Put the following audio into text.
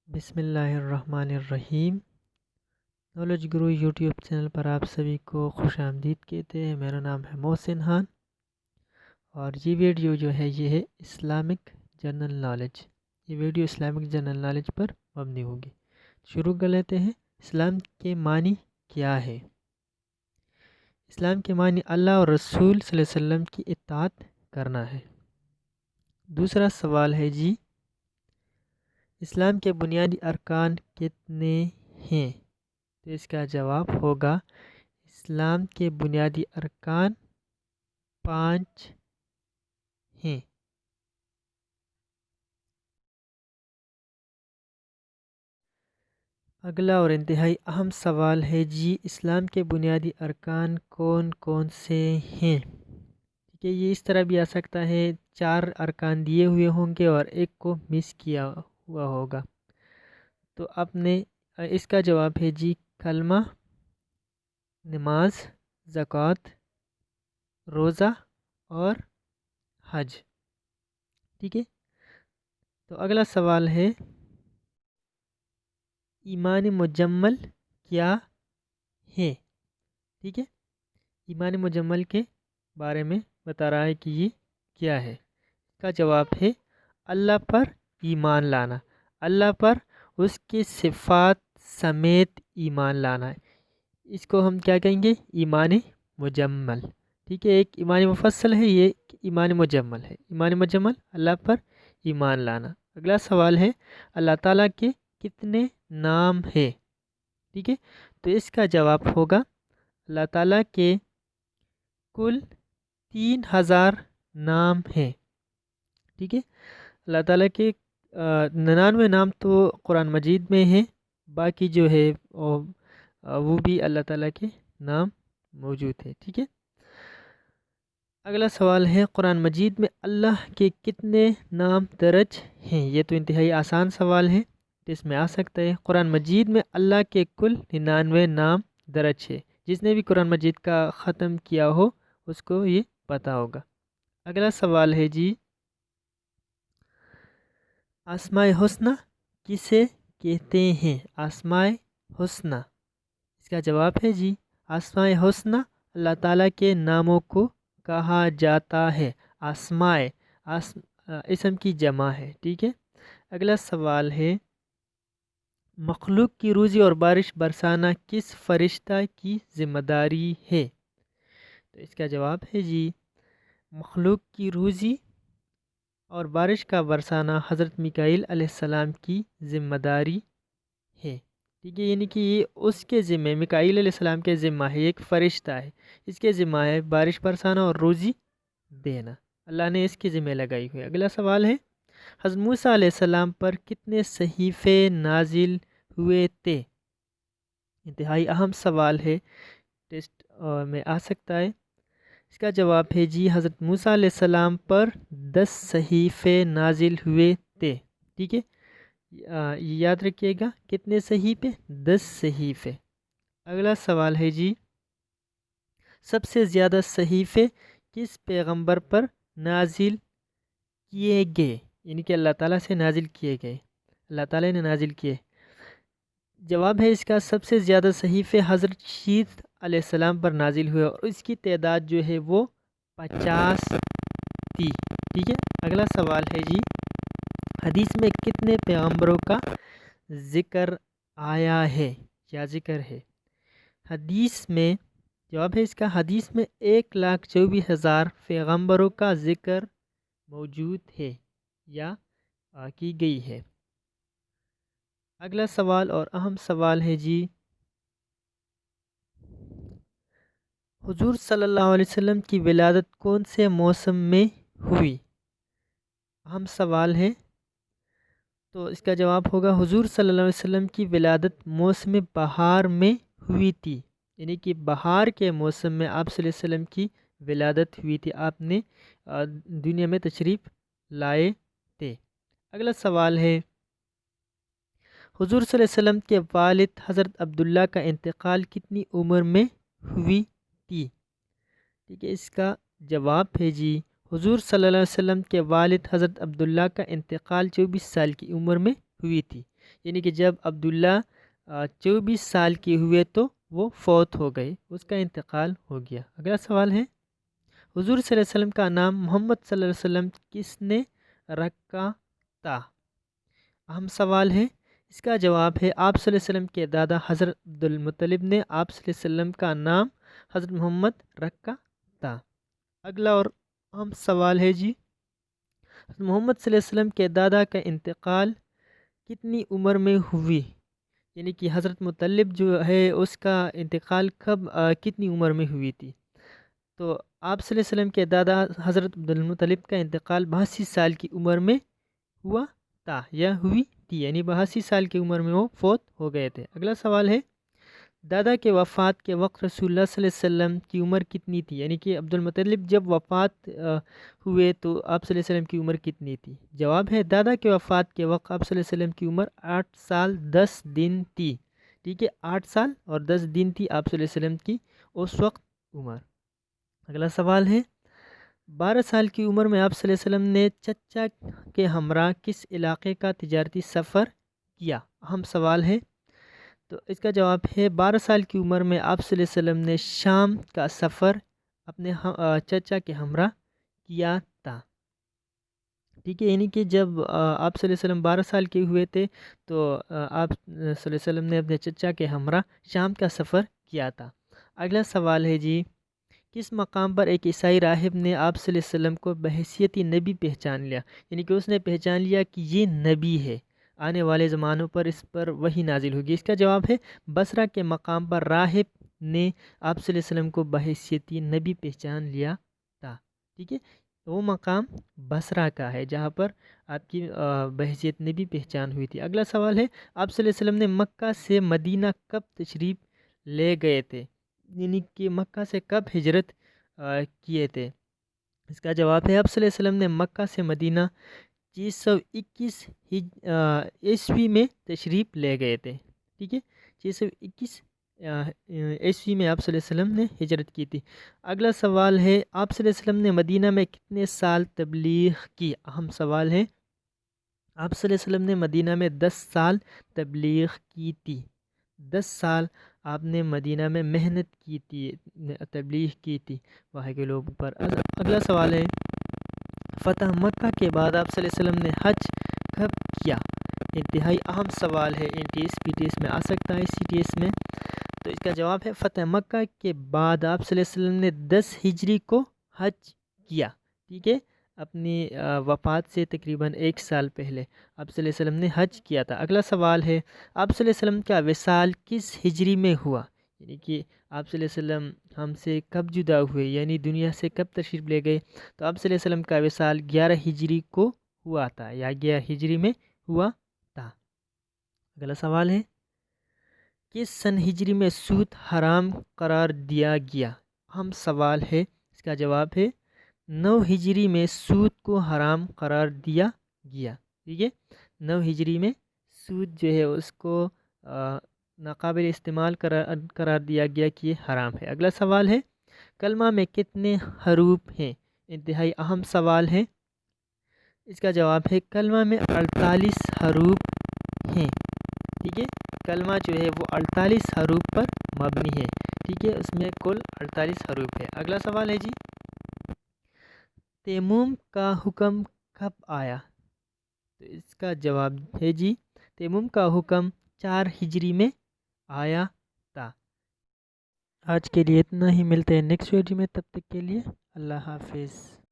بسم اللہ الرحمن الرحیم۔ نالج گرو یوٹیوب چینل پر آپ سبھی کو خوش آمدید کہتے ہیں۔ میرا نام ہے محسن خان اور یہ ویڈیو جو ہے یہ ہے اسلامک جنرل نالج۔ یہ ویڈیو اسلامک جنرل نالج پر مبنی ہوگی۔ شروع کر لیتے ہیں۔ اسلام کے معنی کیا ہے؟ اسلام کے معنی اللہ اور رسول صلی اللہ علیہ وسلم کی اطاعت کرنا ہے۔ دوسرا سوال ہے جی، اسلام کے بنیادی ارکان کتنے ہیں؟ تو اس کا جواب ہوگا اسلام کے بنیادی ارکان 5 ہیں۔ اگلا اور انتہائی اہم سوال ہے جی، اسلام کے بنیادی ارکان کون کون سے ہیں؟ ٹھیک ہے، یہ اس طرح بھی آ سکتا ہے 4 ارکان دیے ہوئے ہوں گے اور ایک کو مس کیا ہوا ہوگا، تو آپ نے اس کا جواب ہے جی کلمہ، نماز، زکوٰۃ، روزہ اور حج۔ ٹھیک ہے، تو اگلا سوال ہے ایمان مجمل کیا ہے؟ ٹھیک ہے، ایمان مجمل کے بارے میں بتا رہا ہے کہ یہ کیا ہے۔ اس کا جواب ہے اللہ پر ایمان لانا، اللہ پر اس کی صفات سمیت ایمان لانا ہے، اس کو ہم کیا کہیں گے؟ ایمان مجمل۔ ٹھیک ہے، ایک ایمان مفصل ہے، یہ ایمان مجمل ہے۔ ایمان مجمل اللہ پر ایمان لانا۔ اگلا سوال ہے اللہ تعالیٰ کے کتنے نام ہے؟ ٹھیک ہے، تو اس کا جواب ہوگا اللہ تعالیٰ کے کل 3000 نام ہیں۔ ٹھیک ہے، اللہ تعالیٰ کے 99 نام تو قرآن مجید میں ہیں، باقی جو ہے وہ بھی اللہ تعالیٰ کے نام موجود ہے۔ ٹھیک ہے، اگلا سوال ہے قرآن مجید میں اللہ کے کتنے نام درج ہیں؟ یہ تو انتہائی آسان سوال ہے، اس میں آ سکتا ہے قرآن مجید میں اللہ کے کل 99 نام درج ہے۔ جس نے بھی قرآن مجید کا ختم کیا ہو اس کو یہ پتہ ہوگا۔ اگلا سوال ہے جی، اسماء حسنہ کسے کہتے ہیں؟ اسماء حسنہ، اس کا جواب ہے جی اسماء حسنہ اللہ تعالیٰ کے ناموں کو کہا جاتا ہے۔ اسماء اسم کی جمع ہے۔ ٹھیک ہے، اگلا سوال ہے مخلوق کی روزی اور بارش برسانا کس فرشتہ کی ذمہ داری ہے؟ تو اس کا جواب ہے جی مخلوق کی روزی اور بارش کا برسانا حضرت میکائیل علیہ السلام کی ذمہ داری ہے۔ ٹھیک ہے، یعنی کہ یہ اس کے ذمہ، میکائیل علیہ السلام کے ذمہ ہے، ایک فرشتہ ہے، اس کے ذمہ ہے بارش برسانا اور روزی دینا، اللہ نے اس کی ذمہ لگائی ہوئی ہے۔ اگلا سوال ہے حضرت موسیٰ علیہ السلام پر کتنے صحیفے نازل ہوئے تھے؟ انتہائی اہم سوال ہے، ٹیسٹ میں آ سکتا ہے۔ اس کا جواب ہے جی حضرت موسیٰ علیہ السلام پر 10 صحیفے نازل ہوئے تھے۔ ٹھیک ہے، یاد رکھیے گا کتنے صحیفے؟ 10 صحیفے۔ اگلا سوال ہے جی سب سے زیادہ صحیفے کس پیغمبر پر نازل کیے گئے؟ یعنی کہ اللہ تعالیٰ سے نازل کیے گئے، اللہ تعالیٰ نے نازل کیے۔ جواب ہے اس کا سب سے زیادہ صحیفے حضرت شیث علیہ السلام پر نازل ہوئے اور اس کی تعداد جو ہے وہ 50 تھی۔ ٹھیک ہے، اگلا سوال ہے جی حدیث میں کتنے پیغمبروں کا ذکر آیا ہے یا ذکر ہے؟ حدیث میں جواب ہے اس کا حدیث میں 1,24,000 پیغمبروں کا ذکر موجود ہے یا کی گئی ہے۔ اگلا سوال اور اہم سوال ہے جی حضور صلی اللہ علیہ وسلم کی ولادت کون سے موسم میں ہوئی؟ اہم سوال ہے، تو اس کا جواب ہوگا حضور صلی اللہ علیہ وسلم کی ولادت موسم بہار میں ہوئی تھی، یعنی کہ بہار کے موسم میں آپ صلی اللہ علیہ وسلم کی ولادت ہوئی تھی، آپ نے دنیا میں تشریف لائے تھے۔ اگلا سوال ہے حضور صلی اللہ علیہ وسلم کے والد حضرت عبداللہ کا انتقال کتنی عمر میں ہوئی تھی؟ ٹھیک ہے، اس کا جواب ہے جی حضور صلی اللہ علیہ وسلم کے والد حضرت عبداللہ کا انتقال 24 سال کی عمر میں ہوئی تھی۔ یعنی کہ جب عبداللہ 24 سال کے ہوئے تو وہ فوت ہو گئے، اس کا انتقال ہو گیا۔ اگلا سوال ہے، حضور صلی اللہ علیہ وسلم کا نام محمد صلی اللہ علیہ وسلم کس نے رکھا تھا؟ اہم سوال ہے، اس کا جواب ہے آپ صلی اللہ علیہ وسلم کے دادا حضرت عبدالمطلب نے آپ صلی اللہ علیہ وسلم کا نام حضرت محمد رکھا تھا۔ اگلا اور اہم سوال ہے جی، حضرت محمد صلی اللہ علیہ وسلم کے دادا کا انتقال کتنی عمر میں ہوئی؟ یعنی کہ حضرت مطلب جو ہے اس کا انتقال کب کتنی عمر میں ہوئی تھی؟ تو آپ صلی اللہ علیہ وسلم کے دادا حضرت عبدالمطلب کا انتقال 82 سال کی عمر میں ہوا تھا یا ہوئی تھی، یعنی 82 سال کی عمر میں وہ فوت ہو گئے تھے۔ اگلا سوال ہے، دادا کے وفات کے وقت رسول اللہ صلی اللہ علیہ وسلم کی عمر کتنی تھی؟ یعنی کہ عبدالمطلب جب وفات ہوئے تو آپ صلی اللہ علیہ وسلم کی عمر کتنی تھی؟ جواب ہے، دادا کے وفات کے وقت آپ صلی اللہ علیہ وسلم کی عمر 8 سال 10 دن تھی۔ ٹھیک ہے، 8 سال اور 10 دن تھی آپ صلی اللہ علیہ وسلم کی اس وقت عمر۔ اگلا سوال ہے، 12 سال کی عمر میں آپ صلی اللہ علیہ وسلم نے چچا کے ہمراہ کس علاقے کا تجارتی سفر کیا؟ اہم سوال ہے، تو اس کا جواب ہے 12 سال کی عمر میں آپ صلی اللہ علیہ وسلم نے شام کا سفر اپنے چچا کے ہمراہ کیا تھا۔ ٹھیک ہے، یعنی کہ جب آپ صلی اللہ علیہ وسلم 12 سال کے ہوئے تھے تو آپ صلی اللہ علیہ وسلم نے اپنے چچا کے ہمراہ شام کا سفر کیا تھا۔ اگلا سوال ہے جی، کس مقام پر ایک عیسائی راہب نے آپ صلی اللہ علیہ وسلم کو بحیثیت نبی پہچان لیا؟ یعنی کہ اس نے پہچان لیا کہ یہ نبی ہے، آنے والے زمانوں پر اس پر وحی نازل ہوگی۔ اس کا جواب ہے، بصرہ کے مقام پر راہب نے آپ صلی اللہ علیہ وسلم کو بحیثیت نبی پہچان لیا تھا۔ ٹھیک ہے، وہ مقام بصرہ کا ہے جہاں پر آپ کی بحیثیت نبی پہچان ہوئی تھی۔ اگلا سوال ہے، آپ صلی اللہ علیہ وسلم نے مکہ سے مدینہ کب تشریف لے گئے تھے؟ یعنی کہ مکہ سے کب ہجرت کیے تھے؟ اس کا جواب ہے، آپ صلی اللہ علیہ وسلم نے مکہ سے مدینہ 621 عیسوی میں تشریف لے گئے تھے۔ ٹھیک ہے، 621 عیسوی میں آپ صلی اللہ علیہ وسلم نے ہجرت کی تھی۔ اگلا سوال ہے، آپ صلی اللہ علیہ وسلم نے مدینہ میں کتنے سال تبلیغ کی؟ اہم سوال ہے، آپ صلی اللہ علیہ وسلم نے مدینہ میں 10 سال تبلیغ کی تھی۔ 10 سال آپ نے مدینہ میں محنت کی تھی، تبلیغ کی تھی وہاں کے لوگوں پر۔ اگلا سوال ہے، فتح مکہ کے بعد آپ صلی اللہ علیہ وسلم نے حج کب کیا؟ انتہائی اہم سوال ہے، NTS PTS میں آ سکتا ہے، CTS میں۔ تو اس کا جواب ہے، فتح مکہ کے بعد آپ صلی اللہ علیہ وسلم نے 10 ہجری کو حج کیا۔ ٹھیک ہے، اپنی وفات سے تقریباً 1 سال پہلے آپ صلی اللہ علیہ وسلم نے حج کیا تھا۔ اگلا سوال ہے، آپ صلی اللہ علیہ وسلم کا وصال کس ہجری میں ہوا؟ یعنی کہ آپ صلی اللہ علیہ وسلم ہم سے کب جدا ہوئے، یعنی دنیا سے کب تشریف لے گئے؟ تو آپ صلی اللہ علیہ وسلم کا وصال 11 ہجری کو ہوا تھا یا 11 ہجری میں ہوا تھا۔ اگلا سوال ہے، کس سن ہجری میں سود حرام قرار دیا گیا؟ اہم سوال ہے، اس کا جواب ہے 9 ہجری میں سود کو حرام قرار دیا گیا۔ ٹھیک ہے، 9 ہجری میں سود جو ہے اس کو ناقابل استعمال قرار دیا گیا کہ یہ حرام ہے۔ اگلا سوال ہے، کلمہ میں کتنے حروف ہیں؟ انتہائی اہم سوال ہے، اس کا جواب ہے کلمہ میں 48 حروف ہیں۔ ٹھیک ہے، کلمہ جو ہے وہ 48 حروف پر مبنی ہے۔ ٹھیک ہے، اس میں کل 48 حروف ہے۔ اگلا سوال ہے جی، تیمم کا حکم کب آیا؟ تو اس کا جواب ہے جی، تیمم کا حکم 4 ہجری میں آیا تھا۔ آج کے لیے اتنا ہی، ملتے ہیں نیکسٹ ویڈیو میں، تب تک کے لیے اللہ حافظ۔